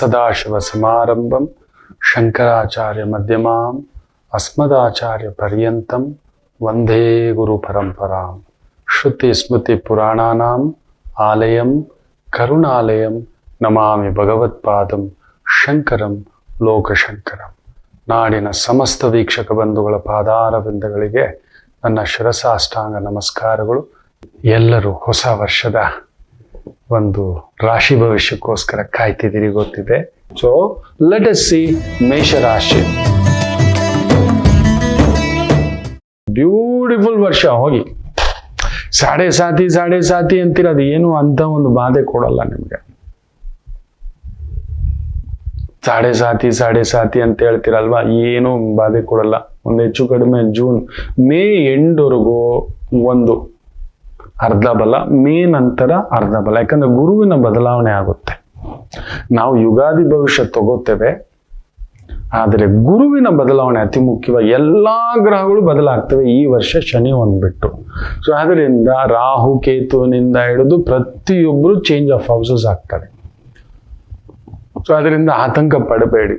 ಸದಾಶಿವಸಮಾರಂಭಂ ಶಂಕರಾಚಾರ್ಯ ಮಧ್ಯಮಾಂ ಅಸ್ಮದಾಚಾರ್ಯ ಪರ್ಯಂತಂ ವಂದೇ ಗುರು ಪರಂಪರಾಂ. ಶ್ರುತಿ ಸ್ಮೃತಿ ಪುರಾಣಾನಾಂ ಆಲಯಂ ಕರುಣಾಲಯಂ ನಮಾಮಿ ಭಗವತ್ಪಾದಂ ಶಂಕರಂ ಲೋಕಶಂಕರಂ. ನಾಡಿನ ಸಮಸ್ತ ವೀಕ್ಷಕ ಬಂಧುಗಳ ಪಾದಾರವಿಂದಗಳಿಗೆ ನನ್ನ ಶಿರಸಾಷ್ಟಾಂಗ ನಮಸ್ಕಾರಗಳು. ಎಲ್ಲರೂ ಹೊಸ ವರ್ಷದ ಒಂದು ರಾಶಿ ಭವಿಷ್ಯಕ್ಕೋಸ್ಕರ ಕಾಯ್ತಿದ್ದೀರಿ ಗೊತ್ತಿದೆ. ಸೊ ಲೆಟ್ ಅಸ್ ಸಿ ಮೇಷರಾಶಿ. ಬ್ಯೂಟಿಫುಲ್ ವರ್ಷ. ಹೋಗಿ ಸಾಡೆ ಸಾತಿ ಅಂತೀರ, ಅದು ಏನು ಅಂತ ಒಂದು ಬಾಧೆ ಕೊಡಲ್ಲ ನಿಮ್ಗೆ. ಸಾಡೆ ಸಾತಿ ಅಂತ ಹೇಳ್ತೀರಲ್ವಾ, ಏನು ಬಾಧೆ ಕೊಡಲ್ಲ. ಒಂದು ಹೆಚ್ಚು ಕಡಿಮೆ ಮೇ ಎಂಡ್ವರೆಗೂ ಒಂದು ಅರ್ಧ ಬಲ, ಮೇ ನಂತರ ಅರ್ಧ ಬಲ. ಯಾಕಂದ್ರೆ ಗುರುವಿನ ಬದಲಾವಣೆ ಆಗುತ್ತೆ. ನಾವು ಯುಗಾದಿ ಭವಿಷ್ಯ ತಗೋತೇವೆ, ಆದರೆ ಗುರುವಿನ ಬದಲಾವಣೆ ಅತಿ ಮುಖ್ಯವಾಗಿ. ಎಲ್ಲಾ ಗ್ರಹಗಳು ಬದಲಾಗ್ತವೆ ಈ ವರ್ಷ, ಶನಿ ಒಂದ್ಬಿಟ್ಟು. ಸೊ ಅದರಿಂದ ರಾಹು ಕೇತುವಿನಿಂದ ಹಿಡಿದು ಪ್ರತಿಯೊಬ್ಬರು ಚೇಂಜ್ ಆಫ್ ಹೌಸಸ್ ಆಗ್ತಾರೆ. ಸೊ ಅದರಿಂದ ಆತಂಕ ಪಡಬೇಡಿ.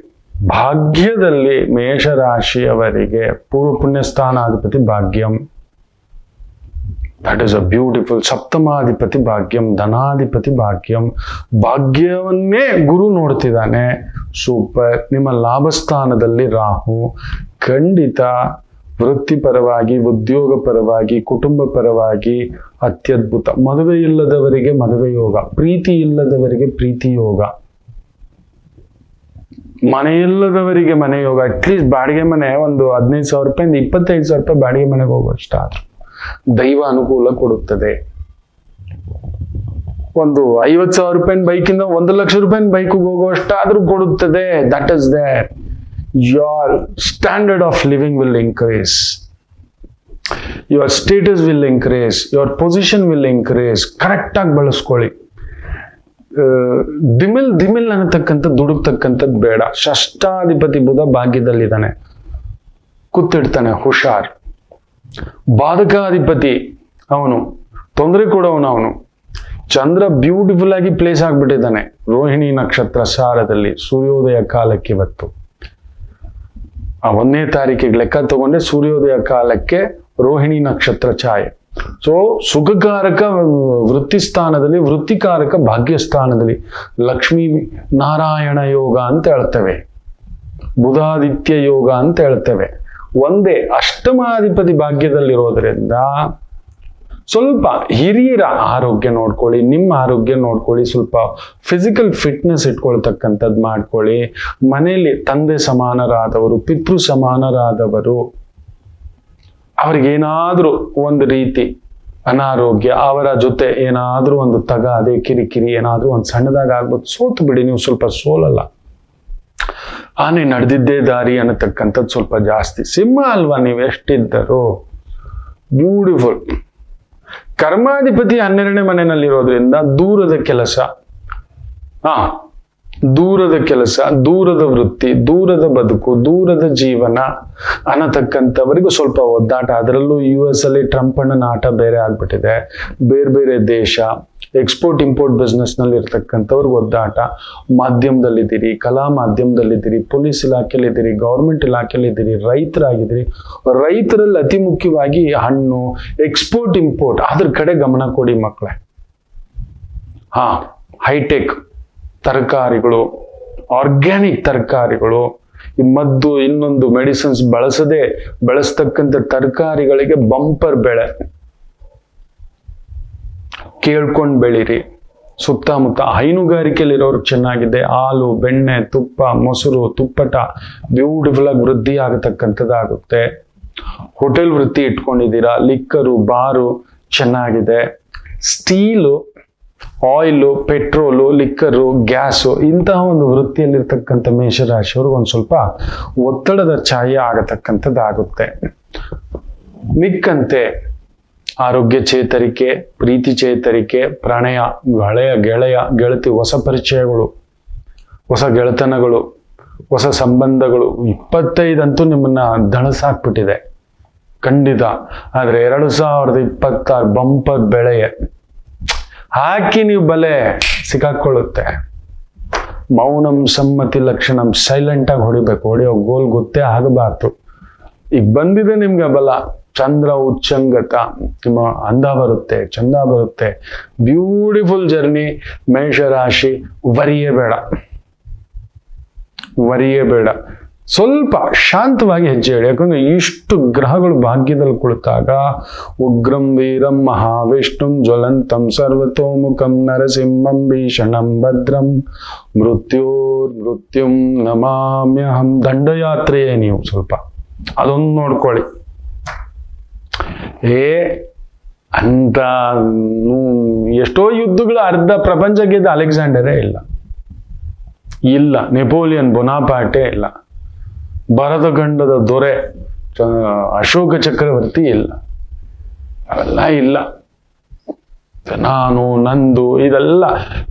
ಭಾಗ್ಯದಲ್ಲಿ ಮೇಷರಾಶಿಯವರಿಗೆ ಪೂರ್ವ ಪುಣ್ಯಸ್ಥಾನಾಧಿಪತಿ ಭಾಗ್ಯಂ, ದಟ್ ಇಸ್ ಅ ಬ್ಯೂಟಿಫುಲ್. ಸಪ್ತಮಾಧಿಪತಿ ಭಾಗ್ಯಂ, ಧನಾಧಿಪತಿ ಭಾಗ್ಯಂ. ಭಾಗ್ಯವನ್ನೇ ಗುರು ನೋಡ್ತಿದ್ದಾನೆ. ಸೂಪರ್. ನಿಮ್ಮ ಲಾಭಸ್ಥಾನದಲ್ಲಿ ರಾಹು. ಖಂಡಿತ ವೃತ್ತಿಪರವಾಗಿ, ಉದ್ಯೋಗ ಪರವಾಗಿ, ಕುಟುಂಬ ಪರವಾಗಿ ಅತ್ಯದ್ಭುತ. ಮದುವೆ ಇಲ್ಲದವರಿಗೆ ಮದುವೆ ಯೋಗ, ಪ್ರೀತಿ ಇಲ್ಲದವರಿಗೆ ಪ್ರೀತಿ ಯೋಗ, ಮನೆ ಇಲ್ಲದವರಿಗೆ ಮನೆ ಯೋಗ. ಅಟ್ಲೀಸ್ಟ್ ಬಾಡಿಗೆ ಮನೆ ಒಂದು 15,000 ರೂಪಾಯಿಂದ 25,000 ರೂಪಾಯಿ ಬಾಡಿಗೆ ಮನೆಗೆ ಹೋಗುವಷ್ಟಾದ್ರು ದೈವ ಅನುಕೂಲ ಕೊಡುತ್ತದೆ. ಒಂದು 50,000 ರೂಪಾಯಿನ ಬೈಕಿಂದ 1,00,000 ರೂಪಾಯಿನ ಬೈಕಿಗೆ ಹೋಗುವಷ್ಟಾದ್ರೂ ಕೊಡುತ್ತದೆ. That is there. Your standard of living will increase, your status will increase, your position will increase. Correct ಆಗಿ ಬಳಸ್ಕೊಳ್ಳಿ. ದಿಮಿಲ್ ಅನ್ನತಕ್ಕಂಥದ್ದು, ದುಡುಕ್ತಕ್ಕಂಥದ್ದು ಬೇಡ. ಷಷ್ಠಾಧಿಪತಿ ಬುಧ ಭಾಗ್ಯದಲ್ಲಿದ್ದಾನೆ, ಕೂತಿಡ್ತಾನೆ, ಹುಷಾರ್. ಬಾಧಕಾಧಿಪತಿ ಅವನು, ತೊಂದರೆ ಕೊಡೋವನು ಅವನು. ಚಂದ್ರ ಬ್ಯೂಟಿಫುಲ್ ಆಗಿ ಪ್ಲೇಸ್ ಆಗ್ಬಿಟ್ಟಿದ್ದಾನೆ ರೋಹಿಣಿ ನಕ್ಷತ್ರ ಸಾರದಲ್ಲಿ, ಸೂರ್ಯೋದಯ ಕಾಲಕ್ಕೆ. ಇವತ್ತು 1ನೇ ತಾರೀಕಿಗೆ ಲೆಕ್ಕ ತಗೊಂಡ್ರೆ ಸೂರ್ಯೋದಯ ಕಾಲಕ್ಕೆ ರೋಹಿಣಿ ನಕ್ಷತ್ರ ಛಾಯೆ. ಸೊ ಸುಖಕಾರಕ ವೃತ್ತಿ ಸ್ಥಾನದಲ್ಲಿ, ವೃತ್ತಿಕಾರಕ ಭಾಗ್ಯಸ್ಥಾನದಲ್ಲಿ. ಲಕ್ಷ್ಮೀ ನಾರಾಯಣ ಯೋಗ ಅಂತ ಹೇಳ್ತೇವೆ, ಬುಧಾದಿತ್ಯ ಯೋಗ ಅಂತ ಹೇಳ್ತೇವೆ. ಒಂದೇ ಅಷ್ಟಮಾಧಿಪತಿ ಭಾಗ್ಯದಲ್ಲಿರೋದ್ರಿಂದ ಸ್ವಲ್ಪ ಹಿರಿಯರ ಆರೋಗ್ಯ ನೋಡ್ಕೊಳ್ಳಿ, ನಿಮ್ಮ ಆರೋಗ್ಯ ನೋಡ್ಕೊಳ್ಳಿ. ಸ್ವಲ್ಪ ಫಿಸಿಕಲ್ ಫಿಟ್ನೆಸ್ ಇಟ್ಕೊಳ್ತಕ್ಕಂಥದ್ದು ಮಾಡ್ಕೊಳ್ಳಿ. ಮನೆಯಲ್ಲಿ ತಂದೆ ಸಮಾನರಾದವರು, ಪಿತೃ ಸಮಾನರಾದವರು, ಅವ್ರಿಗೇನಾದ್ರೂ ಒಂದು ರೀತಿ ಅನಾರೋಗ್ಯ, ಅವರ ಜೊತೆ ಏನಾದ್ರೂ ಒಂದು ಅದೇ ಕಿರಿಕಿರಿ ಏನಾದ್ರೂ ಒಂದು ಸಣ್ಣದಾಗ ಆಗ್ಬೋದು. ಸೋತು ಬಿಡಿ, ನೀವು ಸ್ವಲ್ಪ ಸೋಲಲ್ಲ. ಆನೆ ನಡೆದಿದ್ದೇ ದಾರಿ ಅನ್ನತಕ್ಕಂಥದ್ದು ಸ್ವಲ್ಪ ಜಾಸ್ತಿ. ಸಿಂಹ ಅಲ್ವಾ ನೀವು ಎಷ್ಟಿದ್ದರು. ಬ್ಯೂಟಿಫುಲ್. ಕರ್ಮಾಧಿಪತಿ 12ನೇ ಮನೆಯಲ್ಲಿರೋದ್ರಿಂದ ದೂರದ ಕೆಲಸ, ದೂರದ ಕೆಲಸ, ದೂರದ ವೃತ್ತಿ, ದೂರದ ಬದುಕು, ದೂರದ ಜೀವನ ಅನ್ನತಕ್ಕಂಥವರಿಗೂ ಸ್ವಲ್ಪ ಒದ್ದಾಟ. ಅದರಲ್ಲೂ US ಅಲ್ಲಿ ಟ್ರಂಪ್ ಅಣ್ಣನ ಆಟ ಬೇರೆ ಆಗ್ಬಿಟ್ಟಿದೆ. ಬೇರೆ ಬೇರೆ ದೇಶ, ಎಕ್ಸ್ಪೋರ್ಟ್ ಇಂಪೋರ್ಟ್ ಬಿಸ್ನೆಸ್ ನಲ್ಲಿ ಇರ್ತಕ್ಕಂಥವ್ರಿಗೆ ಒದ್ದಾಟ. ಮಾಧ್ಯಮದಲ್ಲಿದ್ದೀರಿ, ಕಲಾ ಮಾಧ್ಯಮದಲ್ಲಿದ್ದೀರಿ, ಪೊಲೀಸ್ ಇಲಾಖೆಯಲ್ಲಿದ್ದೀರಿ, ಗೌರ್ಮೆಂಟ್ ಇಲಾಖೆಯಲ್ಲಿದ್ದೀರಿ, ರೈತರಾಗಿದ್ದೀರಿ. ರೈತರಲ್ಲಿ ಅತಿ ಮುಖ್ಯವಾಗಿ ಹಣ್ಣು, ಎಕ್ಸ್ಪೋರ್ಟ್ ಇಂಪೋರ್ಟ್, ಅದ್ರ ಕಡೆ ಗಮನ ಕೊಡಿ ಮಕ್ಕಳೇ. ಹೈಟೆಕ್ ತರಕಾರಿಗಳು, ಆರ್ಗ್ಯಾನಿಕ್ ತರಕಾರಿಗಳು, ಈ ಮದ್ದು ಇನ್ನೊಂದು ಮೆಡಿಸಿನ್ಸ್ ಬಳಸದೆ ಬೆಳೆಸ್ತಕ್ಕಂಥ ತರಕಾರಿಗಳಿಗೆ ಬಂಪರ್ ಬೆಳೆ. ಕೇಳ್ಕೊಂಡು ಬೆಳೀರಿ. ಸುತ್ತಮುತ್ತ ಹೈನುಗಾರಿಕೆಯಲ್ಲಿರೋರು ಚೆನ್ನಾಗಿದೆ. ಹಾಲು, ಬೆಣ್ಣೆ, ತುಪ್ಪ, ಮೊಸರು, ತುಪ್ಪಟ ಬ್ಯೂಟಿಫುಲ್ ಆಗಿ ವೃದ್ಧಿ ಆಗತಕ್ಕಂಥದ್ದಾಗುತ್ತೆ. ಹೋಟೆಲ್ ವೃತ್ತಿ ಇಟ್ಕೊಂಡಿದ್ದೀರಾ, ಲಿಕ್ಕರು, ಬಾರು ಚೆನ್ನಾಗಿದೆ. Steel, oil, petrol, liquor, gas, ಇಂತಹ ಒಂದು ವೃತ್ತಿಯಲ್ಲಿರ್ತಕ್ಕಂಥ ಮೇಷರಾಶಿಯವ್ರಿಗೆ ಒಂದು ಸ್ವಲ್ಪ ಒತ್ತಡದ ಛಾಯೆ ಆಗತಕ್ಕಂಥದ್ದಾಗುತ್ತೆ. ಮಿಕ್ಕಂತೆ ಆರೋಗ್ಯ ಚೇತರಿಕೆ, ಪ್ರೀತಿ ಚೇತರಿಕೆ, ಪ್ರಣಯ, ಗೆಳೆಯ ಗೆಳತಿ, ಹೊಸ ಪರಿಚಯಗಳು, ಹೊಸ ಗೆಳೆತನಗಳು, ಹೊಸ ಸಂಬಂಧಗಳು. 25 ಅಂತೂ ನಿಮ್ಮನ್ನ ದಣಸಾಕ್ಬಿಟ್ಟಿದೆ ಖಂಡಿತ. ಆದ್ರೆ 2026 ಬಂಪರ್ ಬೆಳೆಯೇ ಹಾಕಿ ನೀವು ಬಲೆ ಸಿಕ್ಕಾಕೊಳ್ಳುತ್ತೆ. ಮೌನಂ ಸಮ್ಮತಿ ಲಕ್ಷಣಂ, ಸೈಲೆಂಟ್ ಆಗಿ ಹೊಡಿಬೇಕು. ಹೊಡೆಯೋ ಗೋಲ್ ಗೊತ್ತೇ ಆಗಬಾರ್ದು. ಈಗ ಬಂದಿದೆ ನಿಮ್ಗೆ ಬಲ, ಚಂದ್ರ ಉಚ್ಚಂಗತ, ನಿಮ್ಮ ಅಂದ ಬರುತ್ತೆ, ಚಂದ ಬರುತ್ತೆ, ಬ್ಯೂಟಿಫುಲ್ ಜರ್ನಿ. ಮೇಷರಾಶಿ, ವರಿಯೇ ಬೇಡ, ಸ್ವಲ್ಪ ಶಾಂತವಾಗಿ ಹೆಜ್ಜೆ ಇಡಿ. ಯಾಕಂದ್ರೆ ಇಷ್ಟು ಗ್ರಹಗಳು ಭಾಗ್ಯದಲ್ಲಿ ಕುಳಿತಾಗ ಉಗ್ರಂ ವೀರಂ ಮಹಾವಿಷ್ಣುಂ ಜ್ವಲಂತಂ ಸರ್ವತೋಮುಖಂ ನರಸಿಂಹಂ ಭೀಷಣಂ ಭದ್ರಂ ಮೃತ್ಯುಂ ನಮಾಮ್ಯಹಂ. ದಂಡಯಾತ್ರೆಯೇ ನೀವು ಸ್ವಲ್ಪ ಅದೊಂದು ನೋಡ್ಕೊಳ್ಳಿ. ಅಂತ ಎಷ್ಟೋ ಯುದ್ಧಗಳು ಅರ್ಧ ಪ್ರಪಂಚ ಗೆದ್ದ ಅಲೆಕ್ಸಾಂಡರೇ ಇಲ್ಲ, ನೆಪೋಲಿಯನ್ ಬೊನಾಪಾರ್ಟೆ ಇಲ್ಲ, ಭರತಖಂಡದ ದೊರೆ ಅಶೋಕ ಚಕ್ರವರ್ತಿ ಇಲ್ಲ, ಅವೆಲ್ಲ ಇಲ್ಲ. ನಾನು ನಂದು ಇದೆಲ್ಲ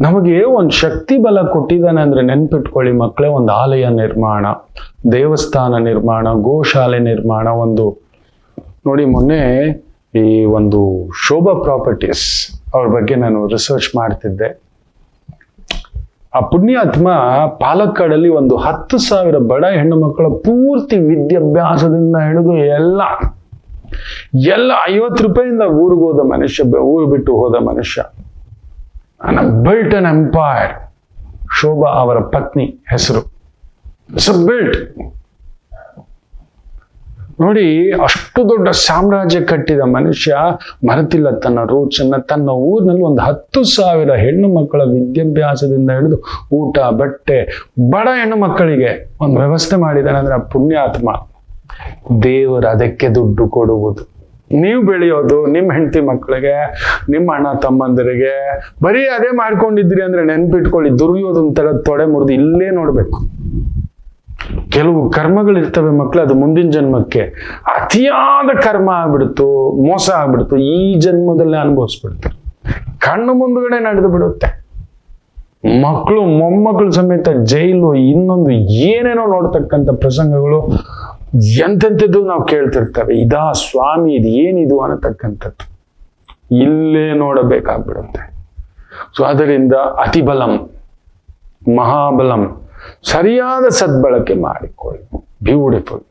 ನಮಗೆ ಒಂದು ಶಕ್ತಿ ಬಲ ಕೊಟ್ಟಿದ್ದಾನೆ ಅಂದ್ರೆ ನೆನ್ಪಿಟ್ಕೊಳ್ಳಿ ಮಕ್ಕಳೇ. ಒಂದು ಆಲಯ ನಿರ್ಮಾಣ, ದೇವಸ್ಥಾನ ನಿರ್ಮಾಣ, ಗೋಶಾಲೆ ನಿರ್ಮಾಣ. ಒಂದು ನೋಡಿ, ಮೊನ್ನೆ ಈ ಒಂದು ಶೋಭಾ ಪ್ರಾಪರ್ಟೀಸ್ ಅವ್ರ ಬಗ್ಗೆ ನಾನು ರಿಸರ್ಚ್ ಮಾಡ್ತಿದ್ದೆ. ಆ ಪುಣ್ಯಾತ್ಮ ಪಾಲಕ್ಕಾಡಲ್ಲಿ ಒಂದು 10,000 ಬಡ ಹೆಣ್ಣು ಮಕ್ಕಳ ಪೂರ್ತಿ ವಿದ್ಯಾಭ್ಯಾಸದಿಂದ ಹಿಡಿದು ಎಲ್ಲ 50 ರೂಪಾಯಿಂದ ಊರಿಗೆ ಹೋದ ಮನುಷ್ಯ, ಊರು ಬಿಟ್ಟು ಹೋದ ಮನುಷ್ಯ. ಬಿಲ್ಟ್ ಅನ್ ಎಂಪೈರ್. ಶೋಭಾ ಅವರ ಪತ್ನಿ ಹೆಸರು ಬಿಲ್ಟ್. ನೋಡಿ, ಅಷ್ಟು ದೊಡ್ಡ ಸಾಮ್ರಾಜ್ಯ ಕಟ್ಟಿದ ಮನುಷ್ಯ ಮರೆತಿಲ್ಲ ತನ್ನ ರೂಟ್ಸನ್ನ. ತನ್ನ ಊರಿನಲ್ಲಿ ಒಂದು 10,000 ಹೆಣ್ಣು ಮಕ್ಕಳ ವಿದ್ಯಾಭ್ಯಾಸದಿಂದ ಹಿಡಿದು ಊಟ, ಬಟ್ಟೆ, ಬಡ ಹೆಣ್ಣು ಮಕ್ಕಳಿಗೆ ಒಂದು ವ್ಯವಸ್ಥೆ ಮಾಡಿದಾನೆ ಅಂದ್ರೆ ಆ ಪುಣ್ಯಾತ್ಮ. ದೇವರು ಅದಕ್ಕೆ ದುಡ್ಡು ಕೊಡುವುದು. ನೀವು ಬೆಳೆಯೋದು ನಿಮ್ಮ ಹೆಂಡತಿ ಮಕ್ಕಳಿಗೆ, ನಿಮ್ಮ ಅಣ್ಣ ತಮ್ಮಂದರಿಗೆ ಬರೀ ಅದೇ ಮಾಡ್ಕೊಂಡಿದ್ರಿ ಅಂದ್ರೆ ನೆನ್ಪಿಟ್ಕೊಳ್ಳಿ, ದುರ್ಯೋಧನ ತರ ತೊಡೆ ಮುರಿದು ಇಲ್ಲೇ ನೋಡ್ಬೇಕು. ಕೆಲವು ಕರ್ಮಗಳಿರ್ತವೆ ಮಕ್ಕಳು, ಅದು ಮುಂದಿನ ಜನ್ಮಕ್ಕೆ ಅತಿಯಾದ ಕರ್ಮ ಆಗ್ಬಿಡ್ತು, ಮೋಸ ಆಗ್ಬಿಡ್ತು, ಈ ಜನ್ಮದಲ್ಲೇ ಅನುಭವಿಸ್ಬಿಡ್ತಾರೆ, ಕಣ್ಣು ಮುಂದುಗಡೆ ನಡೆದು ಬಿಡುತ್ತೆ. ಮಕ್ಕಳು ಮೊಮ್ಮಕ್ಕಳು ಸಮೇತ ಜೈಲು, ಇನ್ನೊಂದು ಏನೇನೋ ನೋಡ್ತಕ್ಕಂಥ ಪ್ರಸಂಗಗಳು ಎಂತೆಂಥದ್ದು ನಾವು ಕೇಳ್ತಿರ್ತೇವೆ. ಇದಾ ಸ್ವಾಮಿ, ಇದು ಏನಿದು ಅನ್ನತಕ್ಕಂಥದ್ದು ಇಲ್ಲೇ ನೋಡಬೇಕಾಗ್ಬಿಡುತ್ತೆ. ಸೊ ಅದರಿಂದ ಅತಿಬಲಂ ಮಹಾಬಲಂ, ಸರಿಯಾದ ಸದ್ಬಳಕೆ ಮಾಡಿಕೊಳ್ಳಿ. ಬ್ಯೂಟಿಫುಲ್.